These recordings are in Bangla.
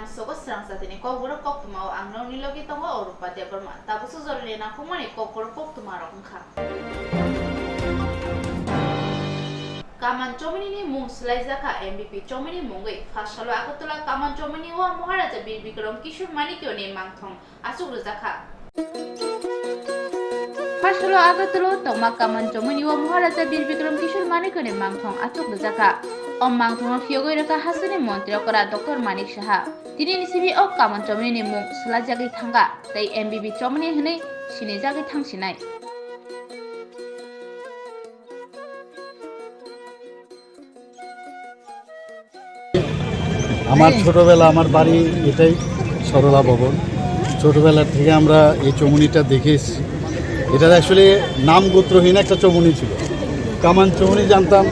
Sogo Swrangchati ni Kokborok Koktwma o ang nilogi tongo Orupa Deborma. Tapos suzorili na kumani Kokborok Koktwma rokha. Kaman Chomini ni mung Slaizaka MVP Chomini mungai. Fasalo Akotola Kaman Chomini wa Maharaja Bir Bikram Kishur Manikyo ni Mangthong Asuk Ruzaka. Fasalo Akotola Tongma Kaman Chomini wa Maharaja Bir Bikram Kishur Manikyo ni Mangthong Asuk Ruzaka. Mangthong Fiogoy Raka Hasani Montri Okora Dr. Manik Shaha. Tini ni sibi ok Kaman Chomini mung Slajagi Thanga. Tai MVP Chomini hne Shinijagi Thangsinai. আমার ছোটবেলা আমার বাড়ি এটাই সরলা ভবন। ছোটবেলা থেকে আমরা এই চমুনিটা দেখে এসেছি। এটা অ্যাকচুয়ালি নাম গোত্রহীন একটা চমুনি ছিল। কামান চমুনি জানতাম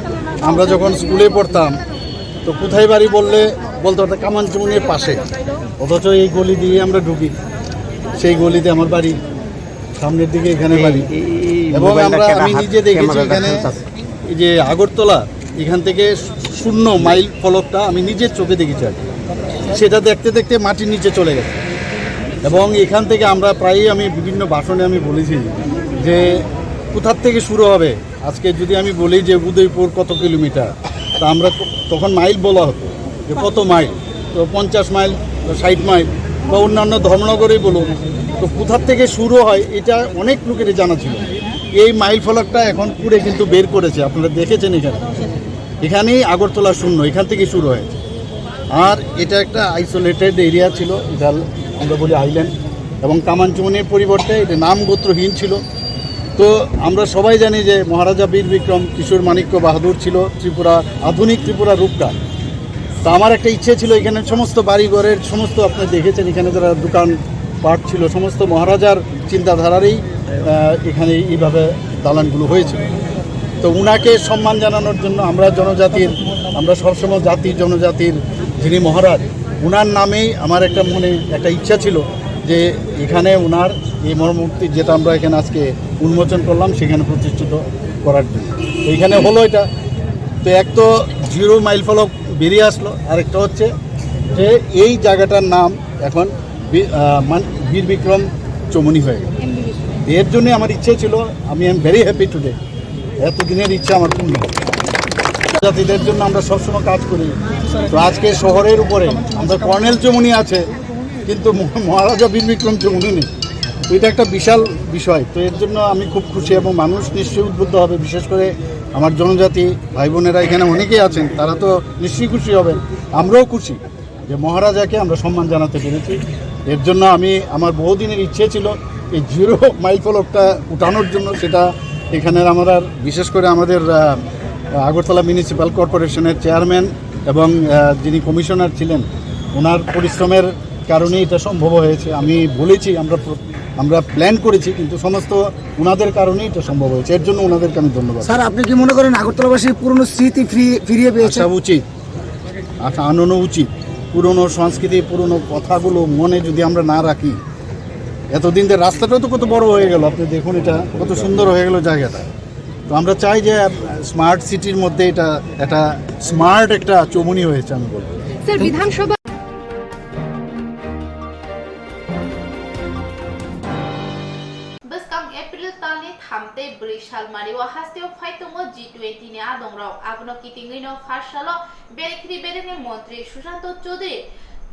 আমরা যখন স্কুলে পড়তাম, তো কোথায় বাড়ি বলতো ওটা কামান চমুনির পাশে, অথচ এই গলি দিয়ে আমরা ঢুকি, সেই গলিতে আমার বাড়ি, সামনের দিকে এখানে বাড়ি। এবং আমি নিজে দেখেছি এখানে এই যে আগরতলা এখান থেকে 0 মাইল ফলকটা আমি নিজের চোখে দেখেছি আর সেটা দেখতে দেখতে মাটির নিচে চলে গেছে। এবং এখান থেকে আমরা প্রায়ই আমি বিভিন্ন ভাষণে আমি বলেছি যে কোথার থেকে শুরু হবে। আজকে যদি আমি বলি যে উদয়পুর কত কিলোমিটার, তা আমরা তখন মাইল বলা হতো যে কত মাইল, তো 50 মাইল, 60 মাইল বা অন্যান্য ধর্মনগরেই বলুন, তো কোথার থেকে শুরু হয় এটা অনেক লোকের জানা ছিল। এই মাইল ফলকটা এখন পুরে কিন্তু বের করেছে, আপনারা দেখেছেন এখানেই আগরতলা 0, এখান থেকে শুরু হয়েছে। আর এটা একটা আইসোলেটেড এরিয়া ছিল, এটা আমরা বলি আইল্যান্ড। এবং কামানচুমনির পরিবর্তে এটা নাম গোত্রহীন ছিল। তো আমরা সবাই জানি যে মহারাজা বীর বিক্রম কিশোর মাণিক্য বাহাদুর ছিল ত্রিপুরা, আধুনিক ত্রিপুরা রূপটা। তো আমার একটা ইচ্ছে ছিল এখানে সমস্ত বাড়িঘরের সমস্ত, আপনি দেখেছেন এখানে যারা দোকান পাট ছিল, সমস্ত মহারাজার চিন্তাধারারই এখানে এইভাবে দালানগুলো হয়েছিল। তো উনাকে সম্মান জানানোর জন্য আমরা সবসময় জাতি জনজাতির যিনি মহারাজ, উনার নামেই আমার একটা মনে একটা ইচ্ছা ছিল যে এখানে উনার এই মূর্তি যেটা আমরা এখানে আজকে উন্মোচন করলাম সেখানে প্রতিষ্ঠিত করার জন্য। এইখানে হলো এটা। তো এক তো 0 মাইল ফলক বেরিয়ে আসলো, আরেকটা হচ্ছে যে এই জায়গাটার নাম এখন বীর বিক্রম চমুনি হয়ে গেল। এর জন্য আমার ইচ্ছে ছিল, আমি এম ভেরি হ্যাপি টুডে, এতদিনের ইচ্ছা আমার পূর্ণ। জাতিদের জন্য আমরা সবসময় কাজ করি। তো আজকে শহরের উপরে আমরা কর্নেল চমুনি আছে, কিন্তু মহারাজা বীর বিক্রম চমুনি নেই। তো এটা একটা বিশাল বিষয়। তো এর জন্য আমি খুব খুশি, এবং মানুষ নিশ্চয়ই উদ্বুদ্ধ হবে, বিশেষ করে আমার জনজাতি ভাই বোনেরা এখানে অনেকেই আছেন, তারা তো নিশ্চয়ই খুশি হবেন। আমরাও খুশি যে মহারাজাকে আমরা সম্মান জানাতে পেরেছি। এর জন্য আমার বহুদিনের ইচ্ছে ছিল এই 0 মাইল ফলকটা উঠানোর জন্য। সেটা এখানের আমরা বিশেষ করে আমাদের আগরতলা মিউনিসিপ্যাল কর্পোরেশনের চেয়ারম্যান এবং যিনি কমিশনার ছিলেন, ওনার পরিশ্রমের কারণে এটা সম্ভব হয়েছে। আমি বলেছি আমরা প্ল্যান করেছি, কিন্তু সমস্ত ওনাদের কারণেই এটা সম্ভব হয়েছে। এর জন্য ওনাদেরকে আমি ধন্যবাদ। স্যার, আপনি কি মনে করেন আগরতলাবাসী পুরনো স্মৃতি ফিরিয়ে পেয়েছে? উচিত, আনানো উচিত। পুরনো সংস্কৃতি, পুরনো কথাগুলো মনে যদি আমরা না রাখি, এতদিন ধরে রাস্তাটাও তো কত বড় হয়ে গেল, আপনি দেখুন এটা কত সুন্দর হয়ে গেল জায়গাটা। তো আমরা চাই যে স্মার্ট সিটির মধ্যে এটা একটা স্মার্ট একটা চমুনি হয়েছে আমি বলবো। স্যার, বিধানসভা Beskang April talni thamte brishal mariwa hasteo faitongo G20 ni adongrok abno kitingino farshalo berekri berene montri Swrangchati Chaudhary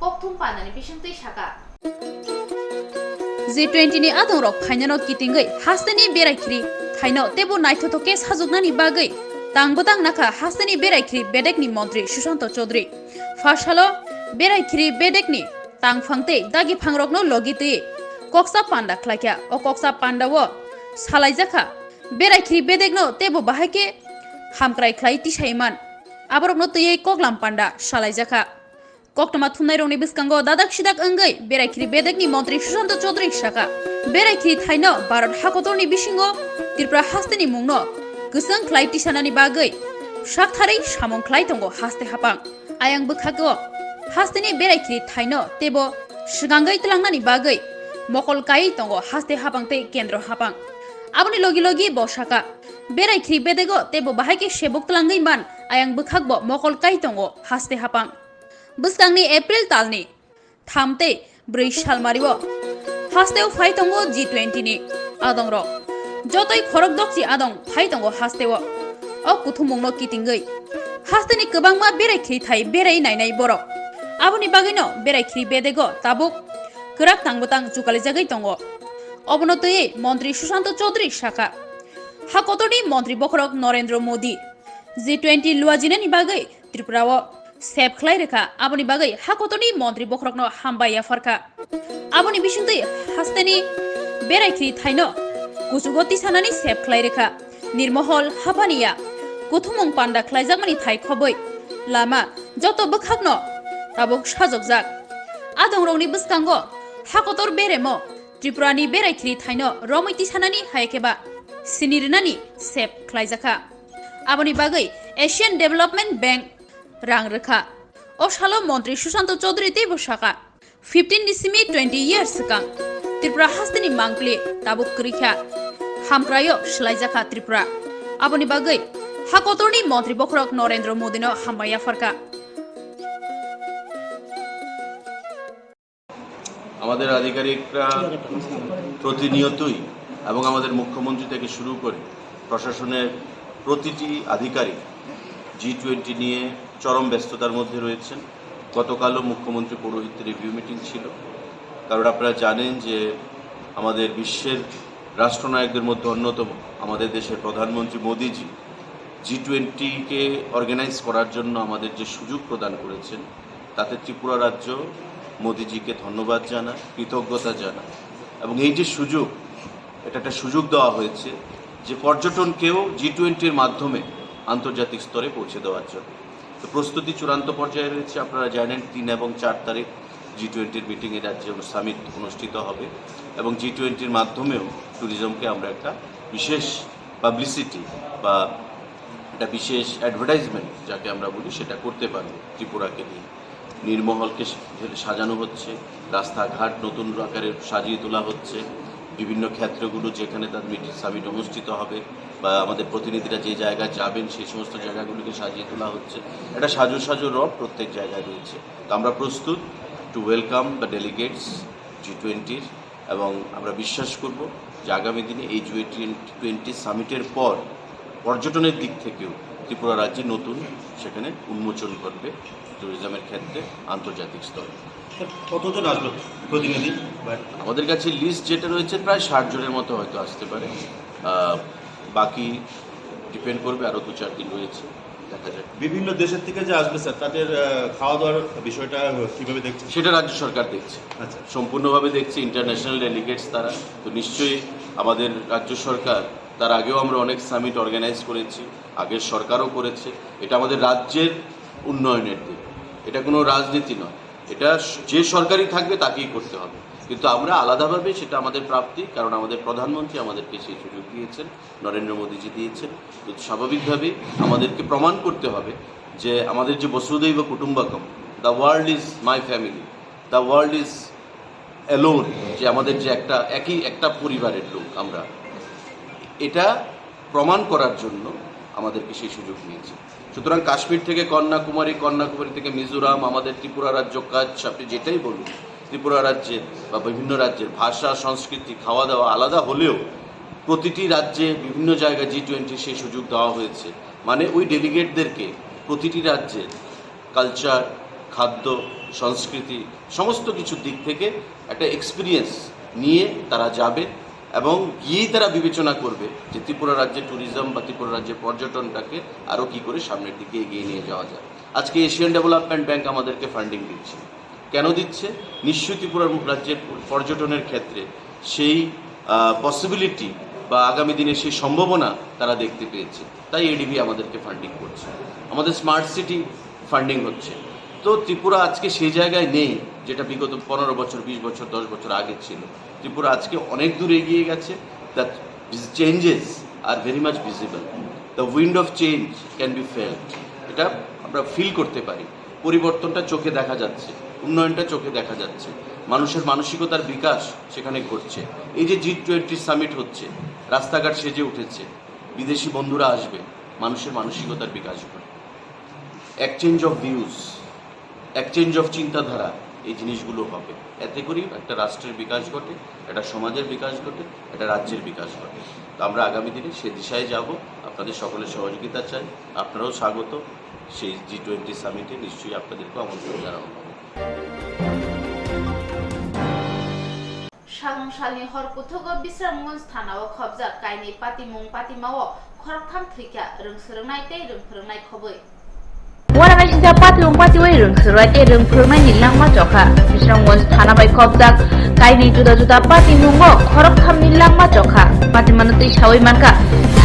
Koktwma nani bisingtui shaka G20 ni adongrok khainano kitingai hasteni beraikri khaino tebo naithotoke sajugnani bagai tangbodang naka hasteni beraikri bedekni montri Swrangchati Chaudhary farshalo beraikri bedekni tangphangte dagi phangrokno logitui Koksa panda khlakya o koksa panda wo salaijaka beraikri bedegno tebo bahake hamkrai khlai tisaiman aborokno tui koklam panda salaijaka Koktwma thumnai rongni biskango dadak sidak angai beraikri bedegni montri Swrangchati Chaudhary shaka beraikri thaino Bharat hakotorni bisingo Tripura hasteni mungno kusang khlai tisanani bagai shakthari samong khlai tongo haste hapang ayang bukhago hasteni beraikri thaino tebo sigangai tlangnani bagai Mokol kai tongo haste hapangte kendro hapang aboni logi bosaka beraikri bedego tebo bahake sebok tlangai man ayang bukhakbo mokol kai tongo haste hapang Bustangni April talni थामते ब्रै सालमारिओ हास्तेव फाइतंगो G20 नि आदंग जतई खरक दक्सि आदं फाइतंगो हास्तेव अ कुथुमुंनो कितिंगै हास्तेनि गोबांमा बेरायख्रि थाइ बेराय नायनाय बरक आबुनि बागैनो बेरायख्रि बेदेगो ताबुक गोराक तांबोतां जुकालिजागै दंगो अबनतयै मन्त्री सुशांत चौधरी शाखा हाकतनि मन्त्री बखरक नरेंद्र मोदी G20 लुआजिनानि बागै त्रिपुराओ सेब खलाय रेखा आबुनि बागै हाकतनि मन्त्री बखरकनो हामबाया फरका आबुनि बिसुंतै हास्तेनि बेरायख्रि थाइनो गुसुगति सानानि सेब खलाय रेखा निर्महल हापानिया गुथुमुं पान्डा खलायजाकमानि थाइ खबै लामा जत बोखागनो ताबुक साजकजाक आदंरंनि बस्कांगो हाकतर बेरेमो त्रिपुरानि बेरायख्रि थाइनो रमैति सानानि हायकेबा सिनिरनानि सेब खलायजाखा आबुनि बागै एशियान डेभलपमेन्ट बैंक रां रेखा अ सालो मन्त्री सुशांत चौधरी तेबो शाखा 15 निसिमि 20 years सिगां त्रिपुरा हास्तेनि मांगप्ले ताबुक करिखा हामक्रायो सलायजाखा त्रिपुरा आबुनि बागै हाकतरनि मन्त्री बखरक नरेंद्र मोदीनो हामबाया फरका আমাদের আধিকারিকরা প্রতিনিয়তই এবং আমাদের মুখ্যমন্ত্রী থেকে শুরু করে প্রশাসনের প্রতিটি আধিকারিক G20 নিয়ে চরম ব্যস্ততার মধ্যে রয়েছেন। গতকালও মুখ্যমন্ত্রী পৌরোহিত্যের রিভিউ মিটিং ছিল, কারণ আপনারা জানেন যে আমাদের বিশ্বের রাষ্ট্রনায়কদের মধ্যে অন্যতম আমাদের দেশের প্রধানমন্ত্রী মোদিজি G20-কে অর্গানাইজ করার জন্য আমাদের যে সুযোগ প্রদান করেছেন তাতে ত্রিপুরা রাজ্য মোদিজিকে ধন্যবাদ জানায়, কৃতজ্ঞতা জানায়। এবং এই যে সুযোগ, এটা একটা সুযোগ দেওয়া হয়েছে যে পর্যটনকেও G20-র মাধ্যমে আন্তর্জাতিক স্তরে পৌঁছে দেওয়ার জন্য। তো প্রস্তুতি চূড়ান্ত পর্যায়ে রয়েছে। আপনারা জানেন 3 এবং 4 তারিখ G20-র মিটিংয়ে রাজ্যে সামিট অনুষ্ঠিত হবে এবং G20-র মাধ্যমেও ট্যুরিজমকে আমরা একটা বিশেষ পাবলিসিটি বা একটা বিশেষ অ্যাডভার্টাইজমেন্ট যাকে আমরা বলি সেটা করতে পারব। ত্রিপুরাকে নিয়ে নির্মহলকে সাজানো হচ্ছে, রাস্তাঘাট নতুন আকারে সাজিয়ে তোলা হচ্ছে, বিভিন্ন ক্ষেত্রগুলো যেখানে তার সামিট অনুষ্ঠিত হবে বা আমাদের প্রতিনিধিরা যে জায়গায় যাবেন সেই সমস্ত জায়গাগুলিকে সাজিয়ে তোলা হচ্ছে। একটা সাজো রব প্রত্যেক জায়গায় রয়েছে। তো আমরা প্রস্তুত টু ওয়েলকাম দ্য ডেলিগেটস G20-র এবং আমরা বিশ্বাস করব যে আগামী দিনে এই G20 সামিটের পর পর্যটনের দিক থেকেও ত্রিপুরা রাজ্যে নতুন সেখানে উন্মোচন করবে ট্যুরিজমের ক্ষেত্রে আন্তর্জাতিক স্তরে। কতজন আসবে প্রতিনিধি? আমাদের কাছে লিস্ট যেটা রয়েছে প্রায় 60 জনের মতো হয়তো আসতে পারে, বাকি ডিপেন্ড করবে, আরও 2-4 দিন রয়েছে, দেখা যাক। বিভিন্ন দেশের থেকে যে আসবে স্যার, তাদের খাওয়া দাওয়ার বিষয়টা কীভাবে দেখছে? সেটা রাজ্য সরকার দেখছে, আচ্ছা, সম্পূর্ণভাবে দেখছে। ইন্টারন্যাশনাল ডেলিগেটস তারা, তো নিশ্চয়ই আমাদের রাজ্য সরকার, তার আগেও আমরা অনেক সামিট অর্গানাইজ করেছি, আগের সরকারও করেছে। এটা আমাদের রাজ্যের উন্নয়নের দিক, এটা কোনো রাজনীতি নয়, এটা যে সরকারই থাকবে তাকেই করতে হবে। কিন্তু আমরা আলাদাভাবে সেটা আমাদের প্রাপ্তি, কারণ আমাদের প্রধানমন্ত্রী আমাদেরকে সেই সুযোগ দিয়েছেন, নরেন্দ্র মোদীজি দিয়েছেন। তো স্বাভাবিকভাবেই আমাদেরকে প্রমাণ করতে হবে যে আমাদের যে বসুধৈব কুটুম্বকম, the world is my family, the world is alone, যে আমাদের যে একটা পরিবারের লোক আমরা, এটা প্রমাণ করার জন্য আমাদেরকে সেই সুযোগ দিয়েছে। সুতরাং কাশ্মীর থেকে কন্যাকুমারী, কন্যাকুমারী থেকে মিজোরাম, আমাদের ত্রিপুরা রাজ্য, কাছ, আপনি যেটাই বলুন, ত্রিপুরা রাজ্যের বা বিভিন্ন রাজ্যের ভাষা, সংস্কৃতি, খাওয়া দাওয়া আলাদা হলেও প্রতিটি রাজ্যে বিভিন্ন জায়গায় G20 সেই সুযোগ দেওয়া হয়েছে। মানে ওই ডেলিগেটদেরকে প্রতিটি রাজ্যের কালচার, খাদ্য, সংস্কৃতি, সমস্ত কিছুর দিক থেকে একটা এক্সপিরিয়েন্স নিয়ে তারা যাবে এবং গিয়েই তারা বিবেচনা করবে যে ত্রিপুরা রাজ্যের ট্যুরিজম বা ত্রিপুরা রাজ্যের পর্যটনটাকে আরও কী করে সামনের দিকে এগিয়ে নিয়ে যাওয়া যায়। আজকে এশিয়ান ডেভেলপমেন্ট ব্যাংক আমাদেরকে ফান্ডিং দিচ্ছে। কেন দিচ্ছে? নিশ্চয়ই ত্রিপুরা রাজ্যের পর্যটনের ক্ষেত্রে সেই পসিবিলিটি বা আগামী দিনে সেই সম্ভাবনা তারা দেখতে পেয়েছে, তাই এডিবি আমাদেরকে ফান্ডিং করছে। আমাদের স্মার্ট সিটি ফান্ডিং হচ্ছে। তো ত্রিপুরা আজকে সেই জায়গায় নেই যেটা বিগত 15 বছর, 20 বছর, 10 বছর আগে ছিল। ত্রিপুরা আজকে অনেক দূর এগিয়ে গেছে। The changes are very much visible, the wind of change can be felt, এটা আমরা ফিল করতে পারি। পরিবর্তনটা চোখে দেখা যাচ্ছে, উন্নয়নটা চোখে দেখা যাচ্ছে, মানুষের মানসিকতার বিকাশ সেখানে ঘটছে। এই যে G20 সামিট হচ্ছে, রাস্তাঘাট সেজে উঠেছে, বিদেশি বন্ধুরা আসবে, মানুষের মানসিকতার বিকাশ ঘটে, exchange of views, exchange of চিন্তাধারা, এই জিনিসগুলো হবে। এতে করেই একটা রাষ্ট্রের বিকাশ ঘটে, একটা সমাজের বিকাশ ঘটে, একটা রাজ্যের বিকাশ ঘটে। তো আমরা আগামী দিনে সে দিশায় যাব। আপনাদের সকলের সহযোগিতা চাই। আপনারাও স্বাগত। সেই G20 সামিটে নিশ্চয়ই আপনাদেরকেও আমন্ত্রণ জানানো হবে। Swrangchati Horkutugo Bisramgons Thanao Khobja Kaini Patimung Patimao Khoroktham Thika Rungsrungnai Tei Rungphrungnai Khoboi Waranga Sija Patimung Patiwai Rungsrungnai Tei Rungphrungnai Nilangma Jokha Bisramgons Thanabai Khobjak Kaini Juda Juda Patimungo Khoroktham Nilangma Jokha Patimano Tei Sawai Manka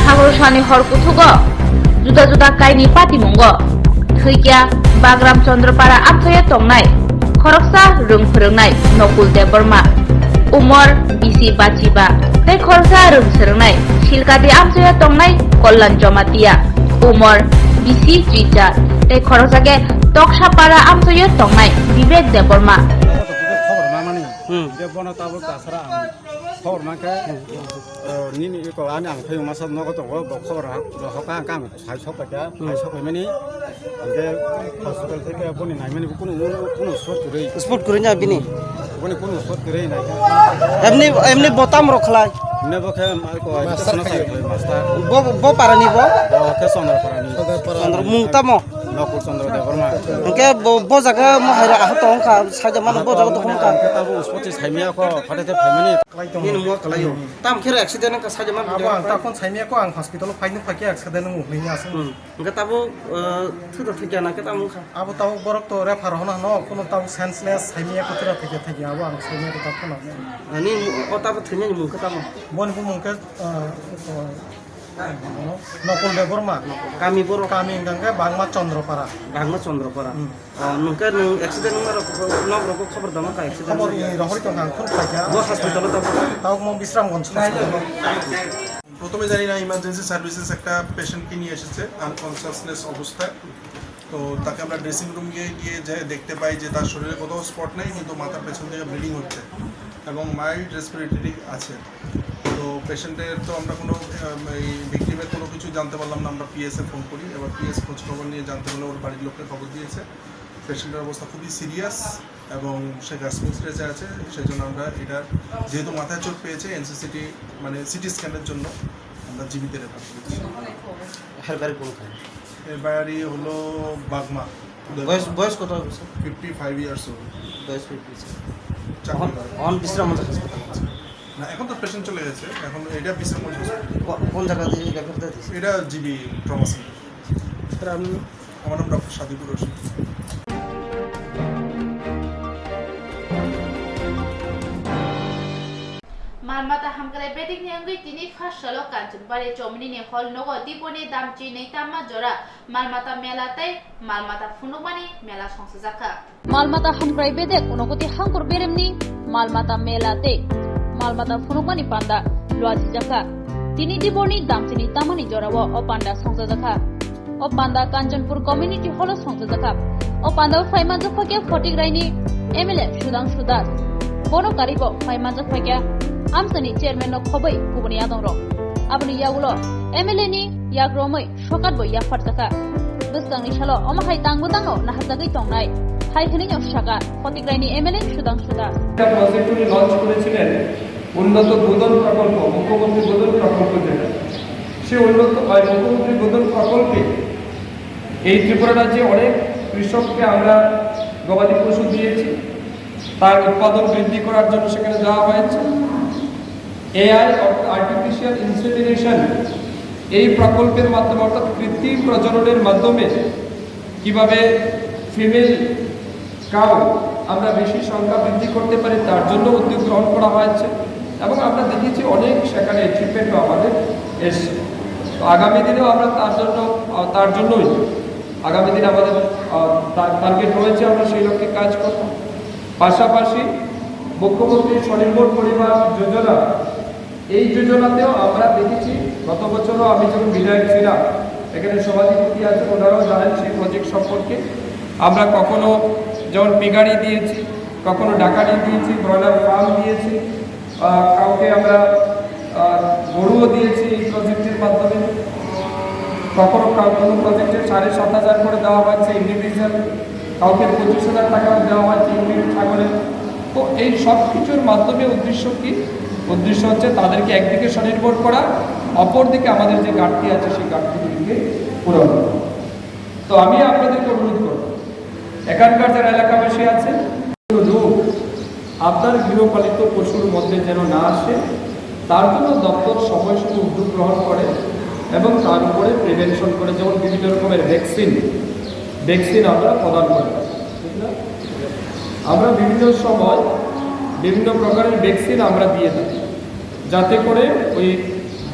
Swrangchati Horkutugo Juda Juda Kaini Patimungo Thikya Bagram Chandropara Amthoye Tongnai Khoroksa Rungphrungnai Nokul Deborma Umor bisi baciba tei khorsa rungsrungnai silkati amsoya tongnai kollan jomatia umor bisi tricha tei khorsake toksapara amsoya tongnai Vivek Deborma খবর না মানে দেবনা তাবো তাছাড়া খবর না কে নিনি কো আমি আং ফেও মাস নগো তো খবর হকা কাম সাই সকাটা সাই সকাই মানে কে হসপিটাল থেকে বনি নাই মানে কোনো স্পট করে না বিনি কোনো স্পট করে নাই এমনি বোতাম রখলাই ne bo ke ko master bo parani bo ke sondra parani sondra mungtamo nokul sondra deborma ke bo jaga mo haira ah tong ka saja man bo jaga tong ka ke tabu spoti saimia ko phate family ni mo kalayo tam khere accident ka saja man abo ta kon saimia ko ang hospital fainu phake accident mu ni asu ke tabu thudo thikya na ke tamu kha abo tabu borok to refer hona no kono tabu senseless saimia ko thira thike abo ang saimia ko tabu na ni o tabu thinya ni mu ke tamu bon bu mungke nokul deborma kami boro kami gangga bangma chandropara nungke nung accident nok roko khabar dama ka accident khabar rohori to nang khun khaja bo hospital taw mo Bishramganj প্রথমে জানি না ইমার্জেন্সি সার্ভিসেস একটা পেশেন্টকে নিয়ে এসেছে আনকনসিয়াসনেস অবস্থায়। তো তাকে আমরা ড্রেসিং রুম গিয়ে দেখতে পাই যে তার শরীরে কোথাও স্পট নেই, কিন্তু মাথার পেছন থেকে ব্লিডিং হচ্ছে এবং মাইল্ড রেসপিরেটরি আছে। তো পেশেন্টের তো আমরা কোনো এই ভিক্টিমের কোনো কিছু জানতে পারলাম না। আমরা পিএসে ফোন করি, এবার পিএস খোঁজ খবর নিয়ে জানতে পারলে ওর বাড়ির লোককে খবর দিয়েছে পেশেন্টের অবস্থা খুবই সিরিয়াস এবং সে গাস্পিং স্টেজে আছে। সেই জন্য আমরা এটা যেহেতু মাথায় চোট পেয়েছে এনসিসিটি মানে সিটি স্ক্যানের জন্য আমরা জীবিত রেফার করেছি। এর বাড়ি হলো বাগমা। বয়স কত 55 ইয়ার্স ওল্ড। বয়স 56 না এখন তো পেশেন্ট চলে গেছে, এখন এটা বিশ্রামগঞ্জ কোন জায়গা দিয়ে রেফার দিয়েছে? এটা জিবি ট্রমা সেন্টার। আমার নাম doctor Sadiqur Rashid. Malmata hamkrai bedik ni angui tini fasalo kanchun bari chomni ni hol nogo diponi damchi nei tamma jora malmata mela tai malmata funukmani mela songsajaka Malmata hamkrai bedek unogoti hangkur beremni malmata melate malmata funukmani panda luaji jaka tini diponi damchini tamani jorawo o panda songsajaka o panda Kanchanpur community hall songsajaka o panda faimanjo phake photik raini MLA Sudang Sudas bono karibo faimanjo phake Amsani chairman no khobai kubuni adongro abuni yagulo MLA ni yagromoi sokat boi yafarjaka beskangni salo omahai tangbutango nahajagai tongnai hai hini shaka phatikraini MLA Sudang Sudas একটা প্রজেক্ট উনি লঞ্চ করেছিলেন উন্নত বোধন প্রকল্প, মুখ্যমন্ত্রী বোধন প্রকল্প যেটা, সেই মুখ্যমন্ত্রী বোধন প্রকল্পে এই ত্রিপুরা রাজ্যে অনেক কৃষককে আমরা গবাদি পশু দিয়েছি, তার উৎপাদন বৃদ্ধি করার জন্য সেখানে দেওয়া হয়েছে। AI আর্টিফিশিয়াল ইনসেমিনেশন এই প্রকল্পের মাধ্যমে অর্থাৎ কৃত্রিম প্রজননের মাধ্যমে কিভাবে ফিমেল কাউ আমরা বেশি সংখ্যা বৃদ্ধি করতে পারি তার জন্য উদ্যোগ গ্রহণ করা হয়েছে এবং আমরা দেখেছি অনেক সেখানে অ্যাচিভমেন্টও আমাদের এসছে। তো আগামী দিনেও আমরা তার জন্যই আগামী দিনে আমাদের টার্গেট রয়েছে, আমরা সেই লক্ষ্যে কাজ করব। পাশাপাশি মুখ্যমন্ত্রী স্বনির্ভর পরিবার যোজনা, এই যোজনাতেও আমরা দেখেছি গত বছরও আমি যখন বিধায়ক ছিলাম এখানে সভাধিপতি আছে, ওনারাও জানেন সেই প্রজেক্ট সম্পর্কে। আমরা কখনো যেমন পিগাড়ি দিয়েছি, কখনো ডাকাডি দিয়েছি, ব্রয়লার ফার্ম দিয়েছি, কাউকে আমরা গরুও দিয়েছি এই প্রজেক্টের মাধ্যমে। কখনো কোনো প্রজেক্টে 7,500 করে দেওয়া হয়েছে ইন্ডিভিজুয়াল। কাউকে 25,000 টাকাও দেওয়া হয় 3 মিনিট ছাগলের। তো এই সব কিছুর মাধ্যমে উদ্দেশ্য কি? উদ্দেশ্য হচ্ছে তাদেরকে একদিকে স্বনির্ভর করা, অপরদিকে আমাদের যে ঘাটতি আছে সেই ঘাটতিগুলিকে পূরণ করা। তো আমি আপনাদেরকে অনুরোধ করব, এখানকার যারা এলাকাবাসী আছে, রোগ আপনার গৃহপালিত পশুর মধ্যে যেন না আসে, তার জন্য দপ্তর সময় সময় উদ্যোগ গ্রহণ করে এবং তার উপরে প্রিভেনশন করে, যেমন বিভিন্ন রকমের ভ্যাকসিন আমরা প্রদান করি। আমরা বিভিন্ন সময় বিভিন্ন প্রকারের ভ্যাকসিন আমরা দিয়ে থাকি, যাতে করে ওই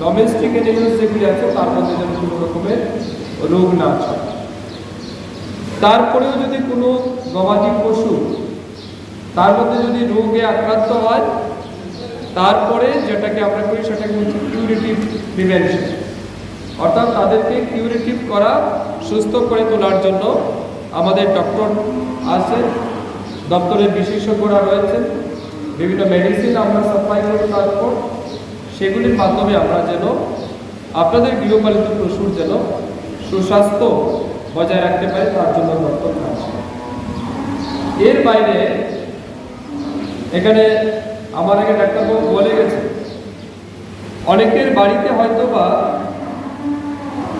ডোমেস্টিক অ্যানিমেলস যেগুলি আছে তার মধ্যে যেন কোনো রকমের রোগ না আসে। তারপরেও যদি কোনো গবাদি পশু তার মধ্যে যদি রোগে আক্রান্ত হয়, তারপরে যেটাকে আমরা করি সেটাকে হচ্ছে কিউরেটিভ প্রিভেনশন, অর্থাৎ তাদেরকে কিউরেটিভ করা, সুস্থ করে তোলার জন্য আমাদের ডক্টর আছে, দপ্তরের বিশেষজ্ঞরা রয়েছেন, বিভিন্ন মেডিসিন আমরা সাপ্লাই করি। তারপর সেগুলির মাধ্যমে আমরা যেন আপনাদের গৃহপালিত পশুর যেন সুস্বাস্থ্য বজায় রাখতে পারি, তার জন্য দপ্তর আছে। এর বাইরে এখানে আমার আগে ডাক্তারবাবু বলে গেছে, অনেকের বাড়িতে হয়তো বা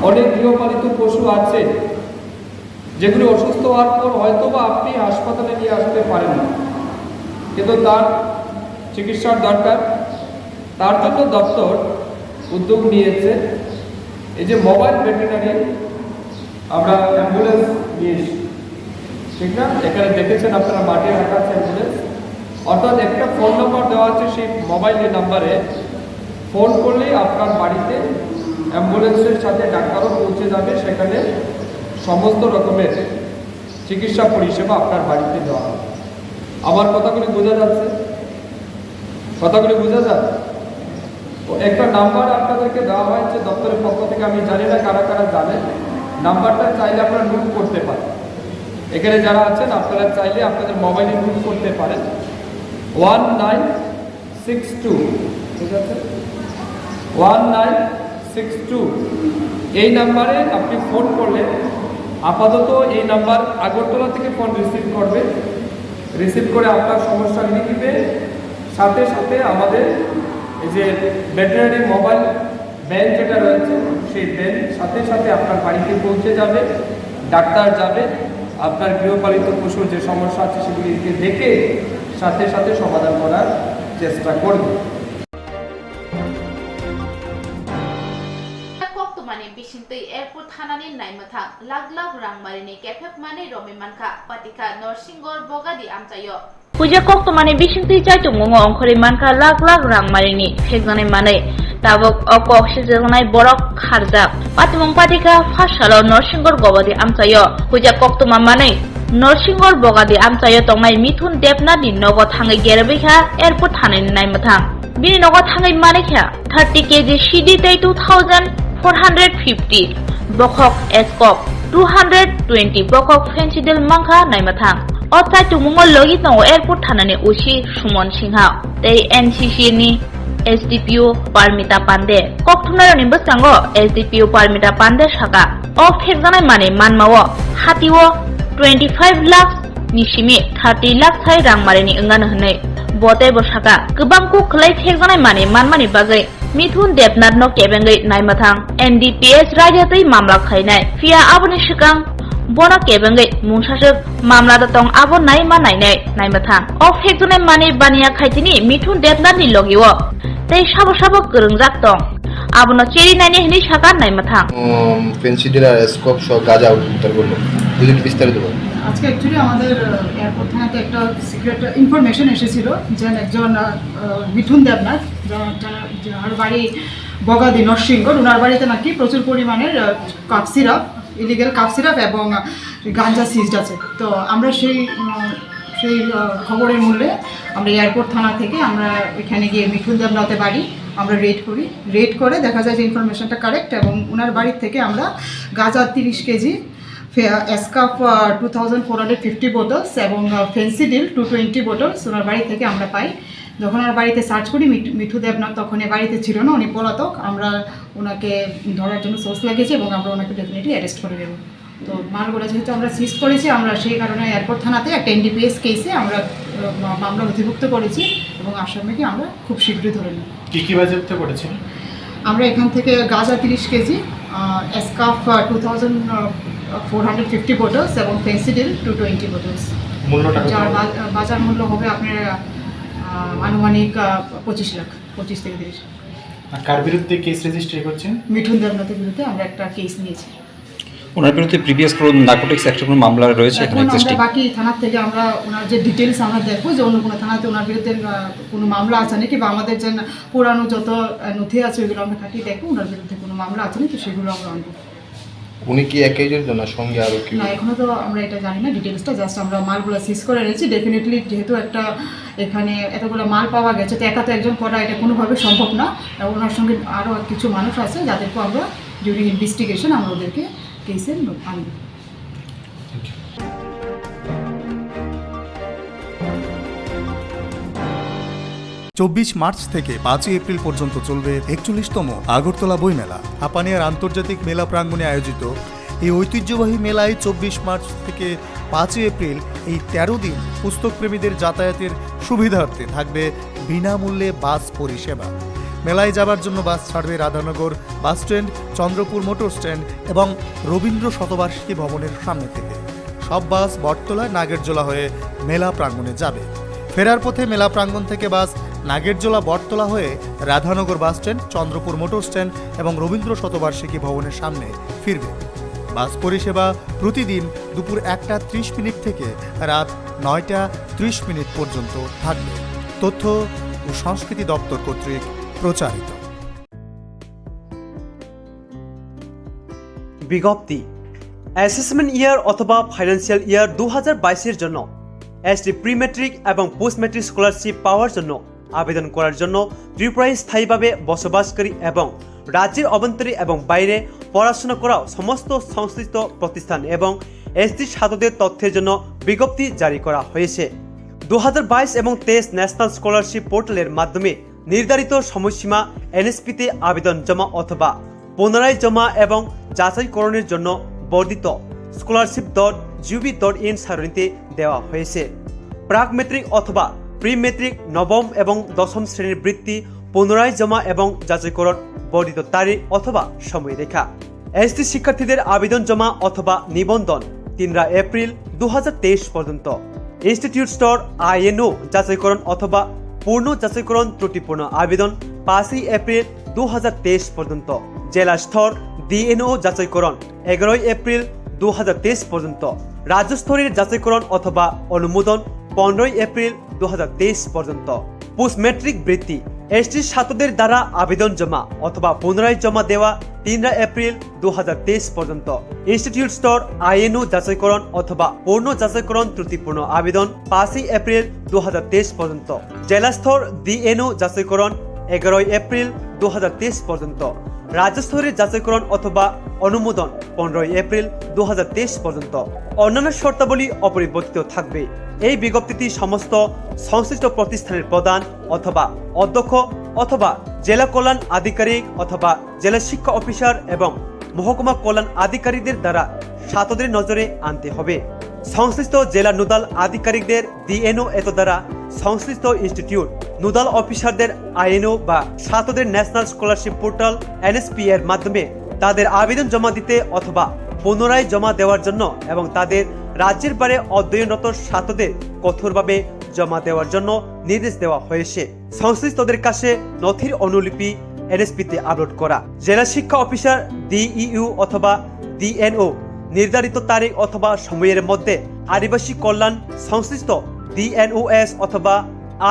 অনেক গৃহপালিত পশু আছে যেগুলো অসুস্থ হওয়ার পর হয়তো বা আপনি হাসপাতালে নিয়ে আসতে পারেন না, কিন্তু তার চিকিৎসার দরকার। তার জন্য দপ্তর উদ্যোগ নিয়েছে, এই যে মোবাইল ভেটেরিনারি আমরা অ্যাম্বুলেন্স নিয়েছি, ঠিক না? এখানে দেখেছেন আপনারা মাঠে রাখা আছে অ্যাম্বুলেন্স, অর্থাৎ একটা ফোন নাম্বার দেওয়া আছে, সেই মোবাইলের নাম্বারে ফোন করলেই আপনার বাড়িতে অ্যাম্বুলেন্সের সাথে ডাক্তারও পৌঁছে যাবে, সেখানে সমস্ত রকমের চিকিৎসা পরিষেবা আপনার বাড়িতে দেওয়া হবে। আমার কথাগুলি বোঝা যাচ্ছে? কথাগুলি বোঝা যায়? একটা নাম্বার আপনাদেরকে দেওয়া হয়েছে দপ্তরের পক্ষ থেকে, আমি জানি না কারা কারা জানেন। নাম্বারটা চাইলে আপনারা নোট করতে পারেন, এখানে যারা আছেন আপনারা চাইলে আপনাদের মোবাইলে নোট করতে পারেন। 1962, ঠিক আছে, 1962 এই নাম্বারে আপনি ফোন করলে, আপাতত এই নাম্বার আগরতলা থেকে ফোন রিসিভ করবে, রিসিভ করে আপনার সমস্যা লিখবে, সাথে সাথে আমাদের এই যে ভেটেরিনারি মোবাইল ভ্যান যেটা রয়েছে সেই ভ্যান সাথে সাথে আপনার বাড়িতে পৌঁছে যাবে, ডাক্তার যাবে, আপনার গৃহপালিত পশুর যে সমস্যা আছে সেগুলিকে দেখে সাথে সাথে সমাধান করার চেষ্টা করবে। Koktwmani bisintui airport thanani naimmathang lag rang marini kefek mani romi manka patika Norsingor bogadi amchayo puja Koktwmani bisintui chaitungongo ongkhori manka lag rang marini phekjane mane tabok okok sijanai borok kharjak patimong patika phasalo Norsingor gobadi amchayo puja Koktwma mane Norsingor bogadi amchayo tongnai Mithun Debnani nogo thangai gerebekha airport thanani naimmathang bini nogo thangai manekha 30 kg CD tei 2450 bokok eskop 220 bokok fencidel mangkha naimathang o chaitungongo logi tongo airport thanani usi Sumon Singha tei NCC ni SDPO Parmita Pande Koktwma ni bwsango SDPO Parmita Pande saka o phekjanai mane manmao hatiwo 25 lakh ni simi 30 lakh sai rang marini engano hnai botai bosaka kubangko khlai phekjanai mane manmani bagai Mithun Debnat no kebengai naimathang NDPS rajatui mamla khainai fia aboni sikang bono kebengai mungsasuk mamla da tong abo naima nainai naimathang o phekjone mani baniya khaitini Mithun Debnat ni logiwo tei sabo gurungjak tong abono cheri naini hini saka naimathang Phensedyl আর স্কোপ সহ গাঁজা উদ্ধার করলো, যদি বিস্তারিত বলুন। আজকে অ্যাকচুয়ালি আমাদের এয়ারপোর্ট থানাতে একটা সিক্রেট ইনফরমেশন এসেছিল যে একজন মিথুন দেবনাথ, যার বাড়ি বগাদি নরসিংগড়, ওনার বাড়িতে নাকি প্রচুর পরিমাণের cough syrup, illegal cough syrup এবং গাঞ্জা সিজড আছে। তো আমরা সেই খবরের মূল্যে আমরা এয়ারপোর্ট থানা থেকে আমরা এখানে গিয়ে মিথুন দেবনাথের বাড়ি আমরা রেড করে দেখা যায় যে ইনফরমেশনটা কারেক্ট, এবং ওনার বাড়ির থেকে আমরা গাঁজা 30 কেজি, এসকাপ 2450 বোতলস এবং ফেন্সিডিল 220 বোতলস ওনার বাড়ি থেকে আমরা পাই। যখন ওনার বাড়িতে সার্চ করি মিঠু দেবনাথ তখন এ বাড়িতে ছিল না, উনি পলাতক। আমরা ওনাকে ধরার জন্য সোর্স লাগিয়েছি এবং আমরা ওনাকে ডেফিনেটলি অ্যারেস্ট করে দেবো। তো মালগুলো যেহেতু আমরা সিজ করেছি, আমরা সেই কারণে এয়ারপোর্ট থানাতে একটা NDPS কেসে আমরা মামলা নথিভুক্ত করেছি এবং আসামিকে আমরা খুব শীঘ্রই ধরে নেব। কী বাজেয়াপ্ত করেছেন? আমরা এখান থেকে গাঁজা 30 কেজি, স্কাফ 2450 বোটলস এবং ফেন্সিডিল 220 বোটলস। মূল্যটা যার বাজার মূল্য হবে আপনার আনুমানিক 25 লাখ, 25 থেকে 30। আর কার বিরুদ্ধে কেস রেজিস্ট্রি করছেন? মিঠুন দেবনাথের বিরুদ্ধে আমরা একটা কেস নিয়েছি। ওনার বিরুদ্ধে প্রিভিয়াস নার্কোটিক্স অ্যাক্টের কোনো মামলা রয়েছে এখানে এক্সিস্টিং? বাকি থানার থেকে আমরা ওনার যে ডিটেলস আমরা দেখবো যে অন্য কোনো থানাতে ওনার বিরুদ্ধে কোনো মামলা আছে নাকি, বা আমাদের যে পুরানো যত নথি আছে ওইগুলো আমরা খাটিয়ে দেখবো ওনার বিরুদ্ধে কোনো মামলা আছে নাকি, তো সেগুলো আমরা আনবো। উনি কি একাই জড়িত না সঙ্গে আরও কি? না, এখনও তো আমরা এটা জানি না ডিটেলসটা, জাস্ট আমরা মালগুলো সিজ করে এনেছি। ডেফিনেটলি যেহেতু একটা এখানে এতগুলো মাল পাওয়া গেছে, তো একা তো একজন করা এটা কোনোভাবে সম্ভব না। ওনার সঙ্গে আরও কিছু মানুষ আছে যাদেরকে আমরা ডিউরিং ইনভেস্টিগেশন আমরা ওদেরকে কেসে আনব। 24 মার্চ থেকে 5 এপ্রিল পর্যন্ত চলবে 41তম আগরতলা বইমেলা। হাপানিয়ার আন্তর্জাতিক মেলা প্রাঙ্গণে আয়োজিত এই ঐতিহ্যবাহী মেলায় 24 মার্চ থেকে 5 এপ্রিল এই 13 দিন পুস্তকপ্রেমীদের যাতায়াতের সুবিধার্থে থাকবে বিনামূল্যে বাস পরিষেবা। মেলায় যাবার জন্য বাস ছাড়বে Radhanagar bus stand, Chandrapur motor stand এবং রবীন্দ্র শতবার্ষিকী ভবনের সামনে থেকে। সব বাস বটতলা নাগেরজোলা হয়ে মেলা প্রাঙ্গণে যাবে। ফেরার পথে মেলা প্রাঙ্গণ থেকে বাস নাগেরজোলা বটতলা হয়ে Radhanagar bus stand, Chandrapur motor stand এবং রবীন্দ্র শতবার্ষিকী ভবনের সামনে ফিরবে। বাস পরিষেবা প্রতিদিন দুপুর 1:30 থেকে রাত 9:30 পর্যন্ত থাকবে। তথ্য ও সংস্কৃতি দপ্তর কর্তৃক প্রচারিত। বিজ্ঞপ্তি: অ্যাসেসমেন্ট ইয়ার অথবা ফাইন্যান্সিয়াল ইয়ার 2022-এর জন্য এসটি প্রি ম্যাট্রিক এবং পোস্ট ম্যাট্রিক স্কলারশিপ পাওয়ার জন্য আবেদন করার জন্য ত্রিপুরায় স্থায়ীভাবে বসবাসকারী এবং রাজ্যের অভ্যন্তরে এবং বাইরে পড়াশোনা করা সমস্ত সংশ্লিষ্ট প্রতিষ্ঠান এবং এসটি ছাত্রদের তথ্যের জন্য বিজ্ঞপ্তি জারি করা হয়েছে। 2022 এবং 23 ন্যাশনাল স্কলারশিপ পোর্টালের মাধ্যমে নির্ধারিত সময়সীমা এনএসপিতে আবেদন জমা অথবা পুনরায় জমা এবং যাচাইকরণের জন্য বর্ধিত scholarship.gov.in সারণীতে দেওয়া হয়েছে। প্রাক মেট্রিক অথবা প্রি মেট্রিক নবম এবং দশম শ্রেণীর বৃত্তি পুনরায় জমা এবং যাচাইকরণ বর্ধিত তারিখ অথবা সময়রেখা। এসটি শিক্ষার্থীদের আবেদন জমা অথবা নিবন্ধন 3 এপ্রিল 2023 পর্যন্ত। ইনস্টিটিউট স্তর INO যাচাইকরণ অথবা পূর্ণ যাচাইকরণ ত্রুটিপূর্ণ আবেদন 5 এপ্রিল 2023 পর্যন্ত। জেলা স্তর DNO যাচাইকরণ 11 এপ্রিল 2023 পর্যন্ত। রাজ্য স্তরের যাচাইকরণ অথবা অনুমোদন 15 এপ্রিল 2023 পর্যন্ত। পোস্ট ম্যাট্রিক বৃত্তি এসটি ছাত্রদের দ্বারা আবেদন জমা অথবা পুনরায় জমা দেওয়া 3 এপ্রিল 2023 পর্যন্ত। ইনস্টিটিউট স্তর INO যাচাইকরণ অথবা পূর্ণ যাচাইকরণ ত্রুটিপূর্ণ আবেদন 5 এপ্রিল 2023 পর্যন্ত। জেলা স্তর DNO যাচাইকরণ 11 এপ্রিল 2023 পর্যন্ত। রাজ্য স্তরের যাচাইকরণ অথবা অনুমোদন 15 এপ্রিল 2023 পর্যন্ত। অন্যান্য শর্তাবলী অপরিবর্তিত থাকবে। এই বিজ্ঞপ্তিটি সমস্ত সংশ্লিষ্ট প্রতিষ্ঠানের প্রধান অথবা অধ্যক্ষ অথবা জেলা কল্যাণ আধিকারিক অথবা জেলা শিক্ষা অফিসার এবং মহকুমা কল্যাণ আধিকারিকদের দ্বারা ছাত্রদের নজরে আনতে হবে। সংশ্লিষ্ট জেলা নোডাল আধিকারিকদের DNO এত দ্বারা সংশ্লিষ্ট ইনস্টিটিউট নোডাল অফিসারদের INO বা ছাত্রদের ন্যাশনাল স্কলারশিপ পোর্টাল NSP এর মাধ্যমে তাদের আবেদন জমা দিতে অথবা পুনরায় জমা দেওয়ার জন্য এবং তাদের রাজ্যের বাইরে অধ্যয়নরত ছাত্রদের কঠোরভাবে জমা দেওয়ার জন্য নির্দেশ দেওয়া হয়েছে। সংশ্লিষ্টদের কাছে নথির অনুলিপি NSP-তে আপলোড করা। জেলা শিক্ষা অফিসার DEU অথবা DNO নির্ধারিত তারিখ অথবা সময়ের মধ্যে আদিবাসী কল্যাণ সংশ্লিষ্ট DNOS অথবা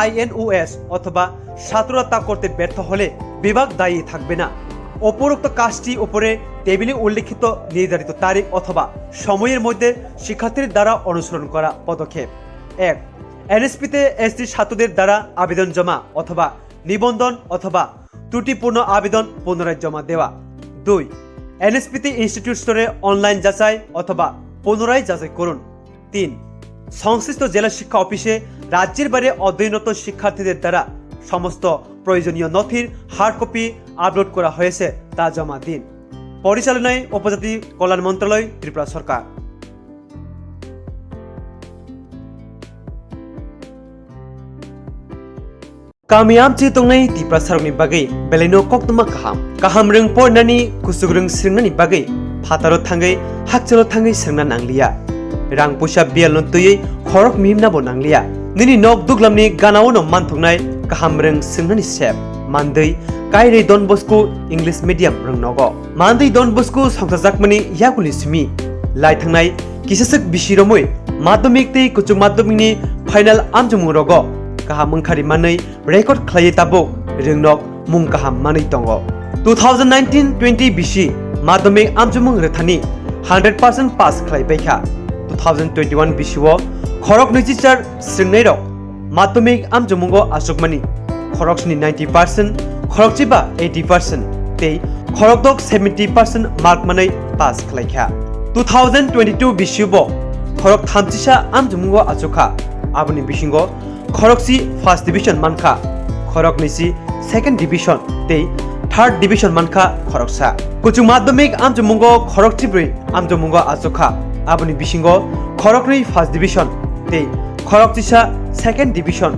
INOS অথবা ছাত্ররা তা করতে ব্যর্থ হলে বিভাগ দায়ী থাকবে না। উপরোক্ত কাজটি উপরে টেবিলে উল্লেখিত নির্ধারিত তারিখ অথবা সময়ের মধ্যে শিক্ষার্থীদের দ্বারা অনুসরণ করা পদক্ষেপ। 1. NSP-তে এসটি ছাত্রদের দ্বারা আবেদন জমা অথবা নিবন্ধন অথবা ত্রুটিপূর্ণ আবেদন পুনরায় জমা দেওয়া। 2. NSP-তে ইনস্টিটিউট স্তরে অনলাইন যাচাই অথবা পুনরায় যাচাই করুন। 3. সংশ্লিষ্ট জেলা শিক্ষা অফিসে রাজ্যের বাইরে অধ্যয়নরত শিক্ষার্থীদের দ্বারা সমস্ত প্রয়োজনীয় নথির হার্ড কপি আপলোড করা হয়েছে তা জমা দিন। পরিচালনায় উপজাতি কল্যাণ মন্ত্রণালয় ত্রিপুরা সরকার। Kamiam ci tongnai ti prasarok ni bagai beleno koktwma kaham reng pornani kusuk reng sringnani bagai phataro thangai hakchalo thangai srengna nanglia rang pusa bial no tuyei khorok mihimna bo nanglia nini nok duglamni ganao no manthoknai kaham reng sringnani sep mandei kairei don bosco English medium reng nogo mandei don bosco songsajakmani yakuli simi lai thangnai kisasak bisiromoi madhyamik tei kuchuk madhyamikni final amjumung rogo kaham mungkhari manai record khlai tabo ringnok mung kaham manai tongo 2019-20 bisi madhyamik amjumung rethani 100% pass khlai paikha 2021 bisiwo khorok nichichar sringnai rok madhyamik amjumungo asukmani khoroksni 90% khorokchiba 80% tei khorokdok 70% mark manai pass khlaikha 2022 bisiwo khorok thamchisa amjumungo asukha aboni bisingo khoroksi first division mankha khorok nisi second division tei third division mankha khoroksa kuchung madhyamik amjumungo khorok tibri amjumungo asukha aboni bisingo khorokni first division tei khoroktisa second division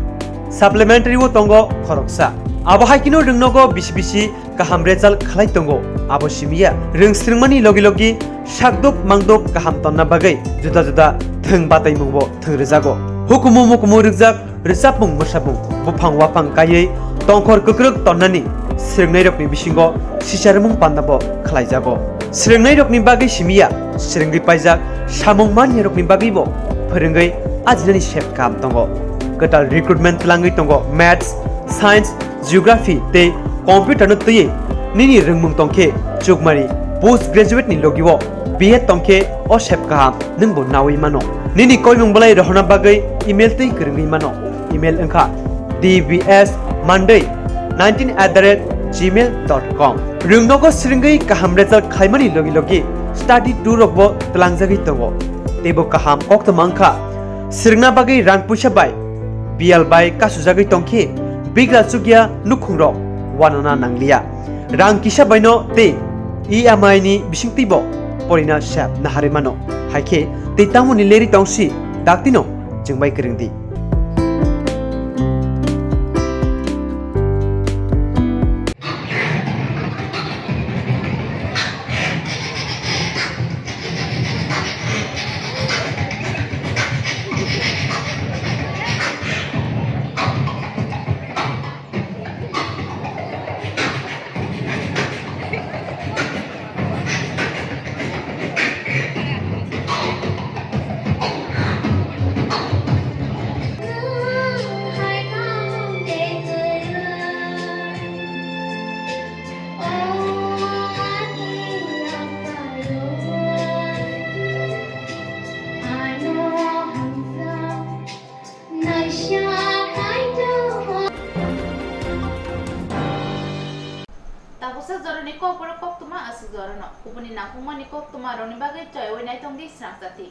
supplementary wo tongo khoroksa abo haikino rungnogo bisi bisi kaham result khlai tongo abo simia rungsringmani logi logi sakdok mangdok kaham tonna bagai juda juda thung batai mungbo thung rejago hukumu mukumu rijak rijapung musabung bufang wafang kayei tongkhor kukruk tonnani sringnai rokni bisingo sisarmung pandabo khlaijago sringnai rokni bagai simia sringri paijak samung mani rokni bagai bo phorengei ajinani sep kam tongo katal recruitment langai tongo maths science geography tei computer no tei nini rungmung tongkhe chukmari post graduate ni logiwo BA tongkhe o sep kam ningbo nawi mano nini koimung balai rohna bagai email tei kringi mano email engkha dbs19@gmail.com rungnogo sringai kaham result khaimani logi logi study tour rokbo tlangjagi tongo tebo kaham koktwma engkha sringna bagai rang puisa bai bial bai kasujagi tongkhe bigra chugya nukhungrok wanana nanglia rang kisa baino te EMI ni bisingtibo porina sap nahare mano haike te tamuni leri tongsi daktino jengbai kringdi Kokborok Koktwma asuk jorano ubuni nangkungmani Koktwma roni bagai choi wenai tongdi Swrangchati